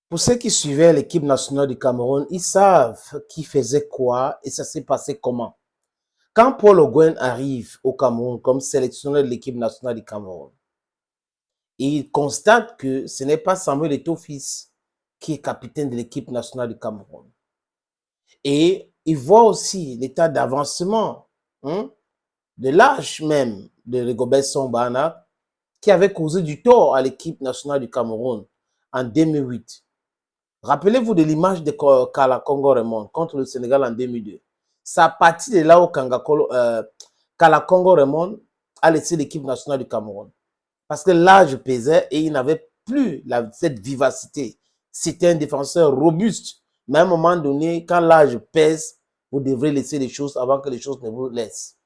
Pour ceux qui suivaient l'équipe nationale du Cameroun, ils savent qui faisait quoi et ça s'est passé comment. Quand Paul Oguen arrive au Cameroun comme sélectionneur de l'équipe nationale du Cameroun, il constate que ce n'est pas Samuel Eto'o-Fils qui est capitaine de l'équipe nationale du Cameroun. Et il voit aussi l'état d'avancement, de l'âge même de Rigobert Song-Bahana, qui avait causé du tort à l'équipe nationale du Cameroun en 2008. Rappelez-vous de l'image de Kala Congo Raymond contre le Sénégal en 2002. C'est à partir de là où Kala Congo Raymond a laissé l'équipe nationale du Cameroun. Parce que l'âge pesait et il n'avait plus cette vivacité. C'était un défenseur robuste. Mais à un moment donné, quand l'âge pèse, vous devrez laisser les choses avant que les choses ne vous laissent.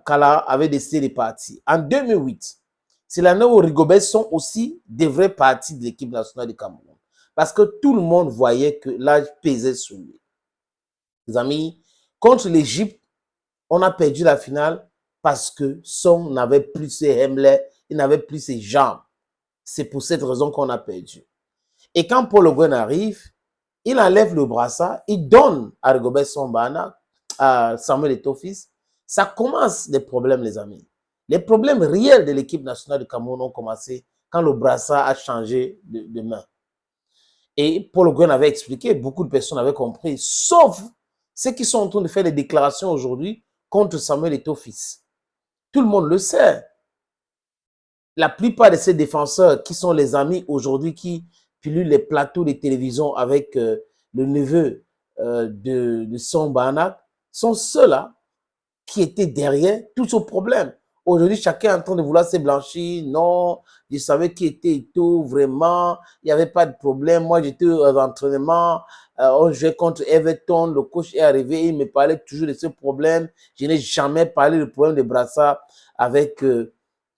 Kala avait décidé de partir. En 2008, c'est l'année où Rigobert Song aussi devrait partir de l'équipe nationale du Cameroun. Parce que tout le monde voyait que l'âge pesait sur lui. Les amis, contre l'Égypte, on a perdu la finale parce que Song n'avait plus ses Hemley, il n'avait plus ses jambes. C'est pour cette raison qu'on a perdu. Et quand Paul Oguen arrive, il enlève le brassard, il donne à Rigobert Song-Bahana, à Samuel Eto'o-Fils. Ça commence les problèmes, les amis. Les problèmes réels de l'équipe nationale du Cameroun ont commencé quand le brassard a changé de main. Et Paul Oguen avait expliqué, beaucoup de personnes avaient compris, sauf ceux qui sont en train de faire des déclarations aujourd'hui contre Samuel Eto'o-Fils. Tout le monde le sait. La plupart de ces défenseurs qui sont les amis aujourd'hui qui pilulent les plateaux de télévision avec le neveu de Song-Bahana sont ceux-là qui étaient derrière tout ce problème. Aujourd'hui, chacun est en train de vouloir se blanchir. Non, je savais qui était Eto'o, vraiment. Il n'y avait pas de problème. Moi, j'étais aux entraînements. On jouait contre Everton. Le coach est arrivé. Il me parlait toujours de ce problème. Je n'ai jamais parlé du problème de brassard avec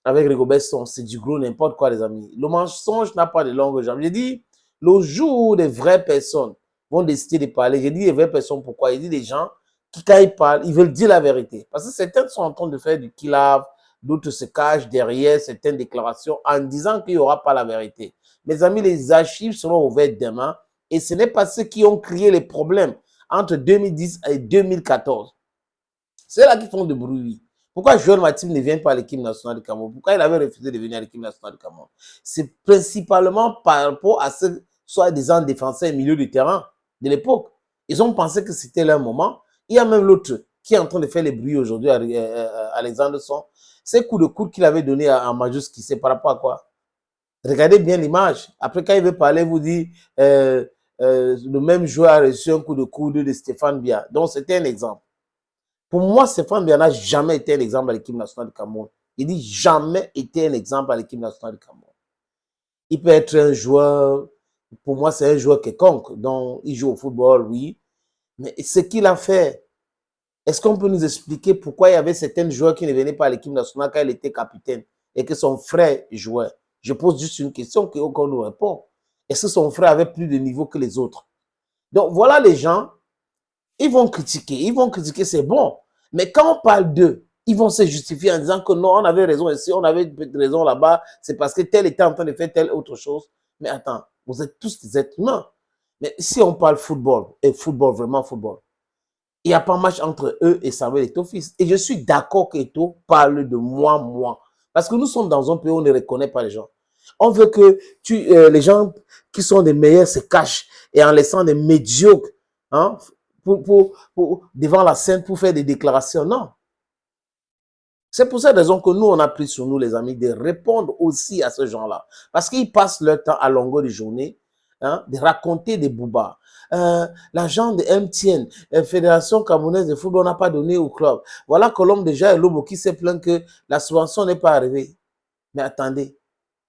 Rigobert Song. C'est du gros n'importe quoi, les amis. Le mensonge n'a pas de longue jambe. J'ai dit, le jour où des vraies personnes vont décider de parler, j'ai dit les vraies personnes, pourquoi? J'ai dit des gens qui, quand ils parlent, ils veulent dire la vérité. Parce que certains sont en train de faire du kill-off, d'autres se cachent derrière certaines déclarations en disant qu'il n'y aura pas la vérité. Mes amis, les archives seront ouvertes demain et ce n'est pas ceux qui ont créé les problèmes entre 2010 et 2014. C'est là qui font du bruit. Pourquoi Joël Matip ne vient pas à l'équipe nationale du Cameroun? Pourquoi il avait refusé de venir à l'équipe nationale du Cameroun? C'est principalement par rapport à ce soi-disant défenseurs et milieu de terrain de l'époque. Ils ont pensé que c'était leur moment. Il y a même l'autre qui est en train de faire les bruits aujourd'hui, Alexandre Son. Ces coups de coude qu'il avait donné à Majouski, c'est par rapport à quoi? Regardez bien l'image. Après, quand il veut parler, vous dit le même joueur a reçu un coup de coude de Stéphane Bia. Donc, c'était un exemple. Pour moi, Stéphane Bia n'a jamais été un exemple à l'équipe nationale du Cameroun. Il dit jamais été un exemple à l'équipe nationale du Cameroun. Il peut être un joueur, pour moi, c'est un joueur quelconque, dont il joue au football, oui. Mais ce qu'il a fait, est-ce qu'on peut nous expliquer pourquoi il y avait certains joueurs qui ne venaient pas à l'équipe nationale quand il était capitaine et que son frère jouait? Je pose juste une question qu'on nous répond. Est-ce que son frère avait plus de niveau que les autres? Donc voilà les gens, ils vont critiquer, c'est bon. Mais quand on parle d'eux, ils vont se justifier en disant que non, on avait raison ici, on avait raison là-bas, c'est parce que tel était en train de faire telle autre chose. Mais attends, vous êtes tous des êtres humains. Mais si on parle football, et football, vraiment football, il n'y a pas match entre eux et Samuel Eto'o-Fils. Et je suis d'accord qu'Eto'o parle de moi. Parce que nous sommes dans un pays où on ne reconnaît pas les gens. On veut que les gens qui sont des meilleurs se cachent et en laissant des médiocres hein, devant la scène pour faire des déclarations. Non. C'est pour cette raison que nous, on a pris sur nous, les amis, de répondre aussi à ce genre-là. Parce qu'ils passent leur temps à longueur de journée de raconter des boubas. L'agent de MTN, la Fédération Camerounaise de football, n'a pas donné au club. Voilà Colombe déjà et Lobo qui s'est plaint que la subvention n'est pas arrivée. Mais attendez,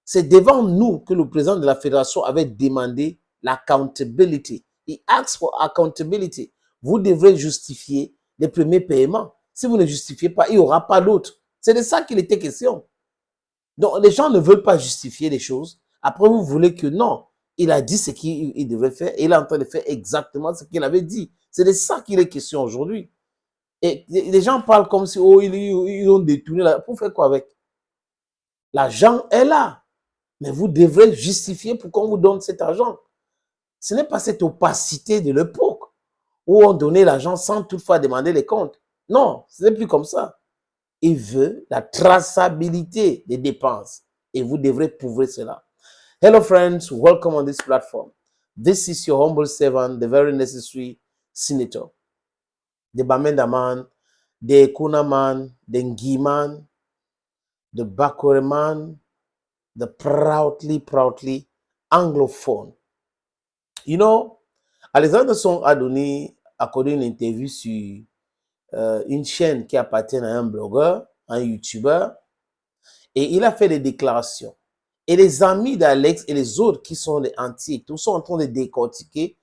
c'est devant nous que le président de la fédération avait demandé l'accountability. Il asked for accountability. Vous devrez justifier les premiers paiements. Si vous ne justifiez pas, il n'y aura pas d'autres. C'est de ça qu'il était question. Donc, les gens ne veulent pas justifier les choses. Après, vous voulez que non. Il a dit ce qu'il devait faire et il est en train de faire exactement ce qu'il avait dit. C'est de ça qu'il est question aujourd'hui. Et les gens parlent comme si, oh, ils ont détourné. Pour faire quoi avec? L'argent est là. Mais vous devrez justifier pourquoi on vous donne cet argent. Ce n'est pas cette opacité de l'époque où on donnait l'argent sans toutefois demander les comptes. Non, ce n'est plus comme ça. Il veut la traçabilité des dépenses et vous devrez prouver cela. Hello friends, welcome on this platform. This is your humble servant, the very necessary senator. The Bamendaman, the Kunaman, the Ngiman, the Bakoreman, the proudly anglophone. You know, Alexandre Song a accordé une interview sur une chaîne qui appartient à un blogueur, un youtubeur, et il a fait des déclarations. Et les amis d'Alex et les autres qui sont les anti-Eto sont en train de décortiquer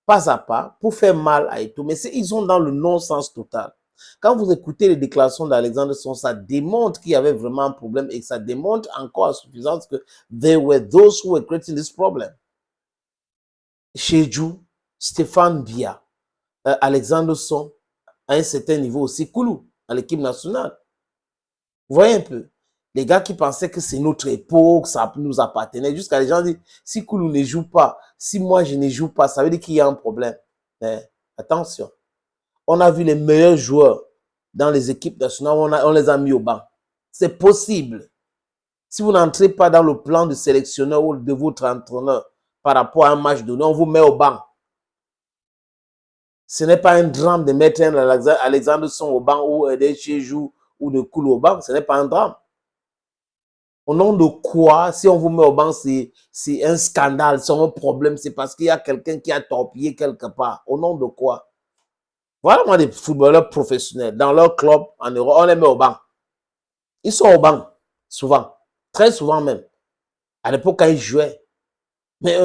pas à pas pour faire mal à Eto. Mais ils sont dans le non-sens total. Quand vous écoutez les déclarations d'Alexandre Son, ça démontre qu'il y avait vraiment un problème et ça démontre encore à suffisance que there were those who were creating this problem. Chejou, Stéphane Bia, Alexandre Son, à un certain niveau aussi, Koulou, à l'équipe nationale. Vous voyez un peu, les gars qui pensaient que c'est notre époque, ça nous appartenait, jusqu'à les gens disent, si Koulou ne joue pas, si moi je ne joue pas, ça veut dire qu'il y a un problème. Mais attention, on a vu les meilleurs joueurs dans les équipes nationales, on les a mis au banc. C'est possible. Si vous n'entrez pas dans le plan de sélectionneur ou de votre entraîneur par rapport à un match donné, on vous met au banc. Ce n'est pas un drame de mettre un Alexandre Son au banc ou des Chejou ou de Koulou au banc. Ce n'est pas un drame. Au nom de quoi, si on vous met au banc, c'est un scandale, c'est un problème, c'est parce qu'il y a quelqu'un qui a torpillé quelque part. Au nom de quoi? Voilà, moi, des footballeurs professionnels, dans leur club en Europe, on les met au banc. Ils sont au banc, souvent, très souvent même. À l'époque, quand ils jouaient. Mais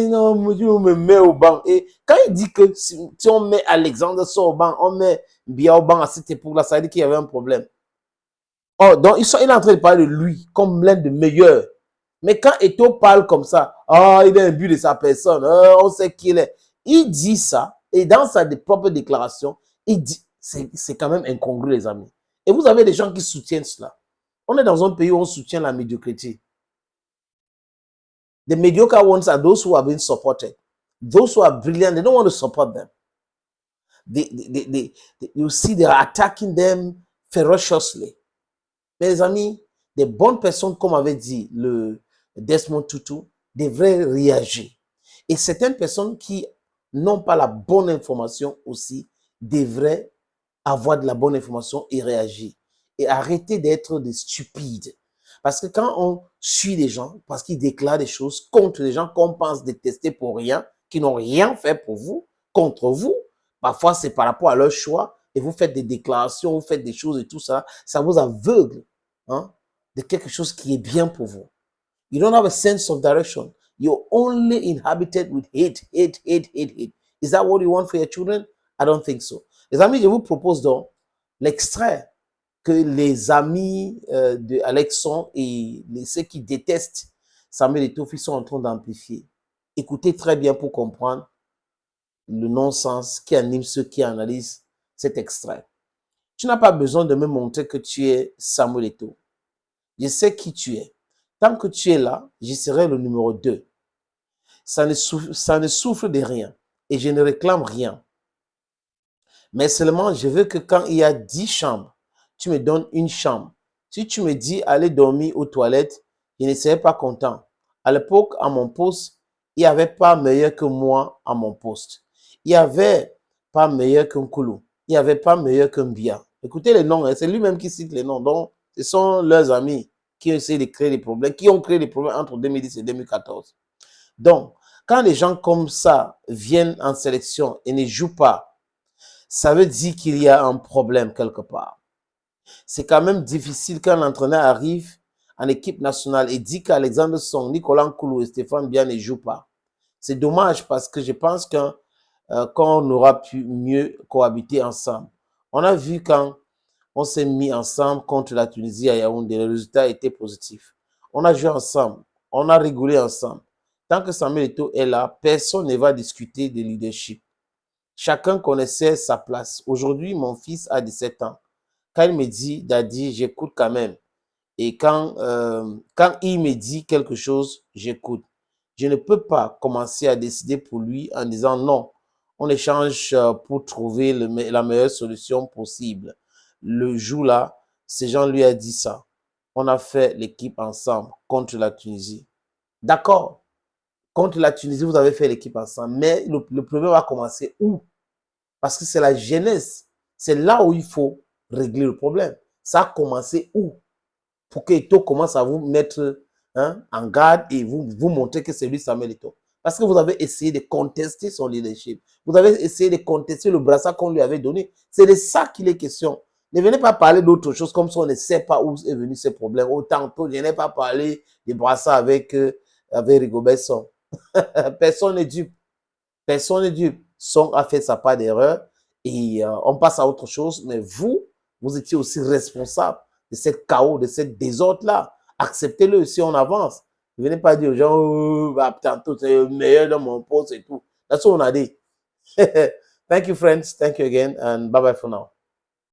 non, on me met au banc. Et quand il dit que si on met Alexandre Son au banc, on met Bia au banc à cette époque-là, ça veut dire qu'il y avait un problème. Oh, donc il est en train de parler de lui comme l'un des meilleurs. Mais quand Eto parle comme ça, oh, il a un but de sa personne, oh, on sait qui il est. Il dit ça, et dans sa propre déclaration, il dit, c'est quand même incongru, les amis. Et vous avez des gens qui soutiennent cela. On est dans un pays où on soutient la médiocrité. The mediocre ones are those who have been supported. Those who are brilliant, they don't want to support them. You see, they are attacking them ferociously. Mes amis, des bonnes personnes, comme avait dit le Desmond Tutu, devraient réagir. Et certaines personnes qui n'ont pas la bonne information aussi devraient avoir de la bonne information et réagir. Et arrêter d'être des stupides. Parce que quand on suit les gens, parce qu'ils déclarent des choses contre les gens qu'on pense détester pour rien, qui n'ont rien fait pour vous, contre vous, parfois c'est par rapport à leur choix, et vous faites des déclarations, vous faites des choses et tout ça, ça vous aveugle de quelque chose qui est bien pour vous. You don't have a sense of direction. You're only inhabited with hate. Is that what you want for your children? I don't think so. Les amis, je vous propose donc l'extrait que les amis de Alexandre et ceux qui détestent Samuel Eto'o sont en train d'amplifier. Écoutez très bien pour comprendre le non-sens qui anime ceux qui analysent cet extrait. Tu n'as pas besoin de me montrer que tu es Samuel Eto'o. Je sais qui tu es. Tant que tu es là, je serai le numéro 2. Ça ne souffre de rien et je ne réclame rien. Mais seulement, je veux que quand il y a 10 chambres, tu me donnes une chambre. Si tu me dis aller dormir aux toilettes, je ne serai pas content. À l'époque, à mon poste, il n'y avait pas meilleur que moi à mon poste. Il n'y avait pas meilleur qu'un Koulou. Il n'y avait pas meilleur qu'un Bia. Écoutez les noms, hein, c'est lui-même qui cite les noms. Donc, ce sont leurs amis qui ont essayé de créer des problèmes, qui ont créé des problèmes entre 2010 et 2014. Donc, quand les gens comme ça viennent en sélection et ne jouent pas, ça veut dire qu'il y a un problème quelque part. C'est quand même difficile quand l'entraîneur arrive en équipe nationale et dit qu'Alexandre Son, Nicolas Nkoulou et Stéphane Bia ne jouent pas. C'est dommage parce que je pense qu'on aura pu mieux cohabiter ensemble. On a vu quand on s'est mis ensemble contre la Tunisie à Yaoundé, le résultat était positif. On a joué ensemble, on a rigolé ensemble. Tant que Samuel Eto'o est là, personne ne va discuter de leadership. Chacun connaissait sa place. Aujourd'hui, mon fils a 17 ans. Quand il me dit, Daddy, j'écoute quand même. Et quand il me dit quelque chose, j'écoute. Je ne peux pas commencer à décider pour lui en disant non, on échange pour trouver la meilleure solution possible. Le jour-là, ces gens lui a dit ça. On a fait l'équipe ensemble contre la Tunisie. D'accord, contre la Tunisie, vous avez fait l'équipe ensemble, mais le problème va commencer où? Parce que c'est la jeunesse. C'est là où il faut régler le problème. Ça a commencé où? Pour que Eto'o commence à vous mettre en garde et vous montrer que c'est lui Samuel Eto'o. Parce que vous avez essayé de contester son leadership. Vous avez essayé de contester le brassard qu'on lui avait donné. C'est de ça qu'il est question. Ne venez pas parler d'autre chose comme si on ne sait pas où est venu ce problème. Autant que je n'ai pas parlé des brassards avec Rigobert Song. Personne n'est dupe. Personne n'est dupe. Song a fait sa part d'erreur et on passe à autre chose. Mais vous étiez aussi responsable de cette chaos, de cette désordre-là. Acceptez-le si on avance. Ne venez pas dire aux gens, oh, bah, tantôt c'est le meilleur dans mon poste et tout. That's all on a dit. Thank you, friends. Thank you again and bye-bye for now.